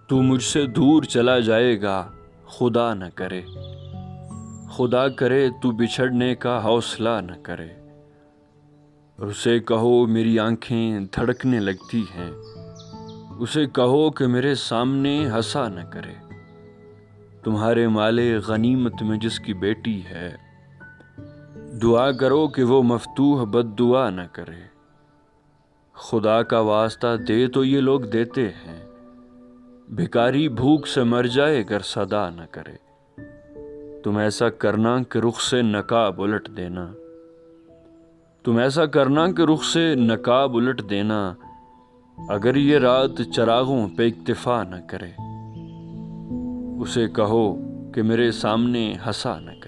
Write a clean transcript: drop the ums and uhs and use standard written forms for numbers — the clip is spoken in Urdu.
تو مجھ سے دور چلا جائے گا، خدا نہ کرے، خدا کرے تو بچھڑنے کا حوصلہ نہ کرے۔ اسے کہو میری آنکھیں دھڑکنے لگتی ہیں، اسے کہو کہ میرے سامنے ہنسا نہ کرے۔ تمہارے مال غنیمت میں جس کی بیٹی ہے، دعا کرو کہ وہ مفتوح بد دعا نہ کرے۔ خدا کا واسطہ دے تو یہ لوگ دیتے ہیں، بھکاری بھوک سے مر جائے گر صدا نہ کرے۔ تم ایسا کرنا کہ رخ سے نقاب الٹ دینا، تم ایسا کرنا کہ رخ سے نقاب الٹ دینا، اگر یہ رات چراغوں پہ اکتفا نہ کرے۔ اسے کہو کہ میرے سامنے ہنسا نہ کرے۔